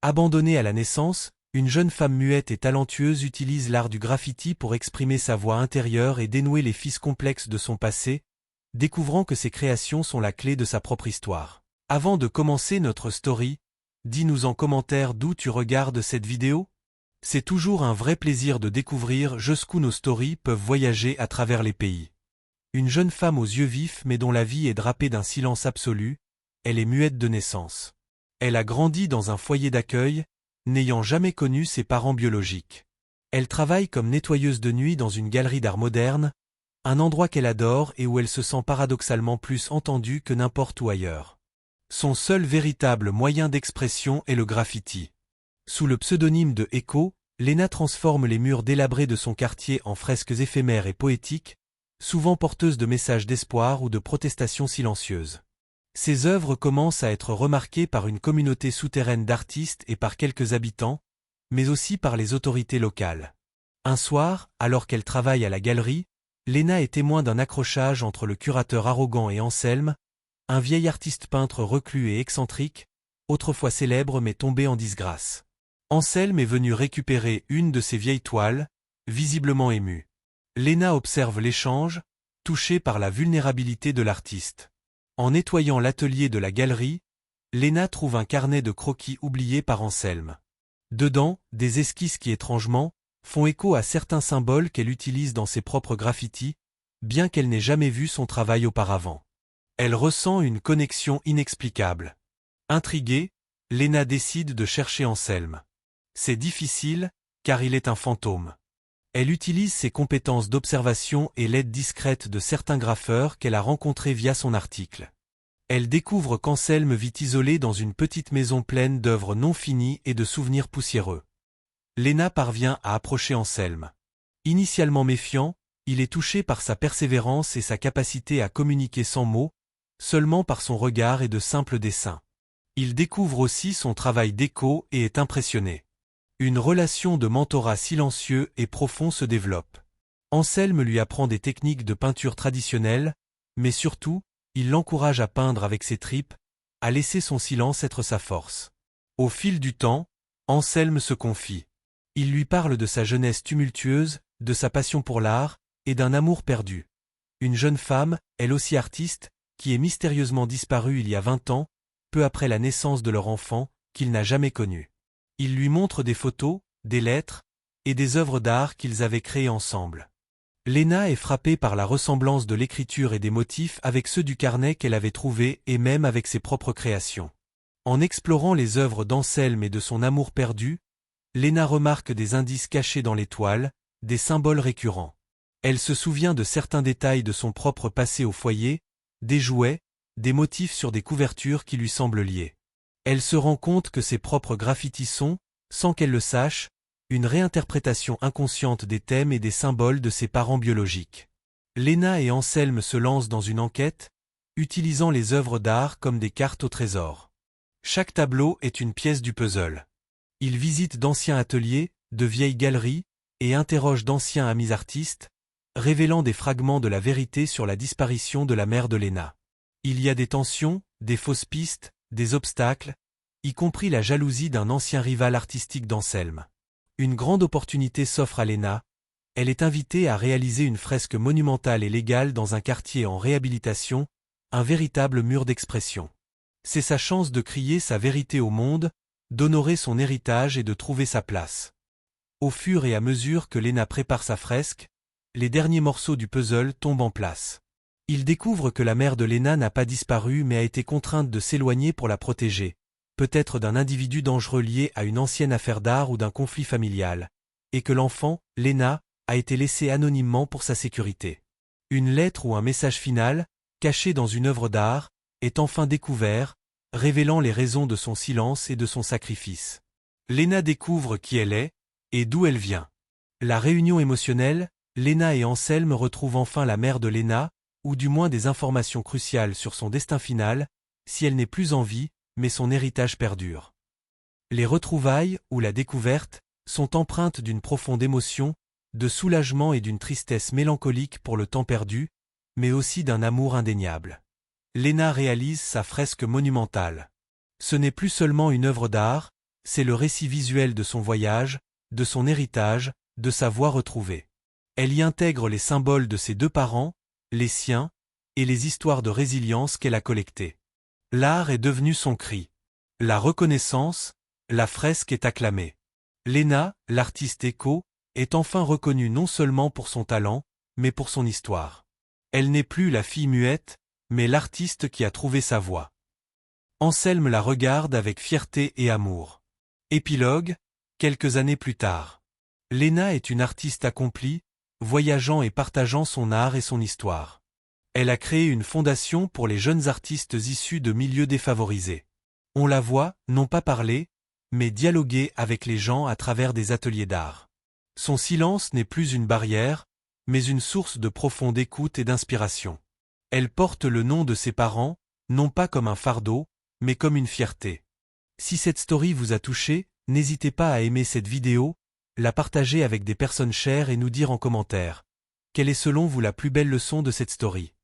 Abandonnée à la naissance, une jeune femme muette et talentueuse utilise l'art du graffiti pour exprimer sa voix intérieure et dénouer les fils complexes de son passé, découvrant que ses créations sont la clé de sa propre histoire. Avant de commencer notre story, dis-nous en commentaire d'où tu regardes cette vidéo. C'est toujours un vrai plaisir de découvrir jusqu'où nos stories peuvent voyager à travers les pays. Une jeune femme aux yeux vifs mais dont la vie est drapée d'un silence absolu, elle est muette de naissance. Elle a grandi dans un foyer d'accueil, n'ayant jamais connu ses parents biologiques. Elle travaille comme nettoyeuse de nuit dans une galerie d'art moderne, un endroit qu'elle adore et où elle se sent paradoxalement plus entendue que n'importe où ailleurs. Son seul véritable moyen d'expression est le graffiti. Sous le pseudonyme de Echo, Lena transforme les murs délabrés de son quartier en fresques éphémères et poétiques, souvent porteuses de messages d'espoir ou de protestations silencieuses. Ses œuvres commencent à être remarquées par une communauté souterraine d'artistes et par quelques habitants, mais aussi par les autorités locales. Un soir, alors qu'elle travaille à la galerie, Lena est témoin d'un accrochage entre le curateur arrogant et Anselme, un vieil artiste peintre reclus et excentrique, autrefois célèbre mais tombé en disgrâce. Anselme est venu récupérer une de ses vieilles toiles, visiblement ému. Lena observe l'échange, touchée par la vulnérabilité de l'artiste. En nettoyant l'atelier de la galerie, Lena trouve un carnet de croquis oublié par Anselme. Dedans, des esquisses qui étrangement, font écho à certains symboles qu'elle utilise dans ses propres graffitis, bien qu'elle n'ait jamais vu son travail auparavant. Elle ressent une connexion inexplicable. Intriguée, Lena décide de chercher Anselme. C'est difficile, car il est un fantôme. Elle utilise ses compétences d'observation et l'aide discrète de certains graffeurs qu'elle a rencontrés via son article. Elle découvre qu'Anselme vit isolé dans une petite maison pleine d'œuvres non finies et de souvenirs poussiéreux. Lena parvient à approcher Anselme. Initialement méfiant, il est touché par sa persévérance et sa capacité à communiquer sans mots, seulement par son regard et de simples dessins. Il découvre aussi son travail d'écho et est impressionné. Une relation de mentorat silencieux et profond se développe. Anselme lui apprend des techniques de peinture traditionnelles, mais surtout, il l'encourage à peindre avec ses tripes, à laisser son silence être sa force. Au fil du temps, Anselme se confie. Il lui parle de sa jeunesse tumultueuse, de sa passion pour l'art, et d'un amour perdu. Une jeune femme, elle aussi artiste, qui est mystérieusement disparue il y a 20 ans, peu après la naissance de leur enfant, qu'il n'a jamais connu. Il lui montre des photos, des lettres, et des œuvres d'art qu'ils avaient créées ensemble. Lena est frappée par la ressemblance de l'écriture et des motifs avec ceux du carnet qu'elle avait trouvé et même avec ses propres créations. En explorant les œuvres d'Anselme et de son amour perdu, Lena remarque des indices cachés dans les toiles, des symboles récurrents. Elle se souvient de certains détails de son propre passé au foyer, des jouets, des motifs sur des couvertures qui lui semblent liés. Elle se rend compte que ses propres graffitis sont, sans qu'elle le sache, une réinterprétation inconsciente des thèmes et des symboles de ses parents biologiques. Lena et Anselme se lancent dans une enquête, utilisant les œuvres d'art comme des cartes au trésor. Chaque tableau est une pièce du puzzle. Ils visitent d'anciens ateliers, de vieilles galeries, et interrogent d'anciens amis artistes, révélant des fragments de la vérité sur la disparition de la mère de Lena. Il y a des tensions, des fausses pistes, des obstacles, y compris la jalousie d'un ancien rival artistique d'Anselme. Une grande opportunité s'offre à Lena. Elle est invitée à réaliser une fresque monumentale et légale dans un quartier en réhabilitation, un véritable mur d'expression. C'est sa chance de crier sa vérité au monde, d'honorer son héritage et de trouver sa place. Au fur et à mesure que Lena prépare sa fresque, les derniers morceaux du puzzle tombent en place. Il découvre que la mère de Lena n'a pas disparu mais a été contrainte de s'éloigner pour la protéger, peut-être d'un individu dangereux lié à une ancienne affaire d'art ou d'un conflit familial, et que l'enfant, Lena, a été laissée anonymement pour sa sécurité. Une lettre ou un message final, caché dans une œuvre d'art, est enfin découvert, révélant les raisons de son silence et de son sacrifice. Lena découvre qui elle est, et d'où elle vient. La réunion émotionnelle, Lena et Anselme retrouvent enfin la mère de Lena, ou du moins des informations cruciales sur son destin final, si elle n'est plus en vie, mais son héritage perdure. Les retrouvailles, ou la découverte, sont empreintes d'une profonde émotion, de soulagement et d'une tristesse mélancolique pour le temps perdu, mais aussi d'un amour indéniable. Lena réalise sa fresque monumentale. Ce n'est plus seulement une œuvre d'art, c'est le récit visuel de son voyage, de son héritage, de sa voix retrouvée. Elle y intègre les symboles de ses deux parents, les siens, et les histoires de résilience qu'elle a collectées. L'art est devenu son cri. La reconnaissance, la fresque est acclamée. Léna, l'artiste écho, est enfin reconnue non seulement pour son talent, mais pour son histoire. Elle n'est plus la fille muette, mais l'artiste qui a trouvé sa voie. Anselme la regarde avec fierté et amour. Épilogue, quelques années plus tard. Léna est une artiste accomplie, voyageant et partageant son art et son histoire. Elle a créé une fondation pour les jeunes artistes issus de milieux défavorisés. On la voit, non pas parler, mais dialoguer avec les gens à travers des ateliers d'art. Son silence n'est plus une barrière, mais une source de profonde écoute et d'inspiration. Elle porte le nom de ses parents, non pas comme un fardeau, mais comme une fierté. Si cette story vous a touché, n'hésitez pas à aimer cette vidéo, la partager avec des personnes chères et nous dire en commentaire quelle est selon vous la plus belle leçon de cette story.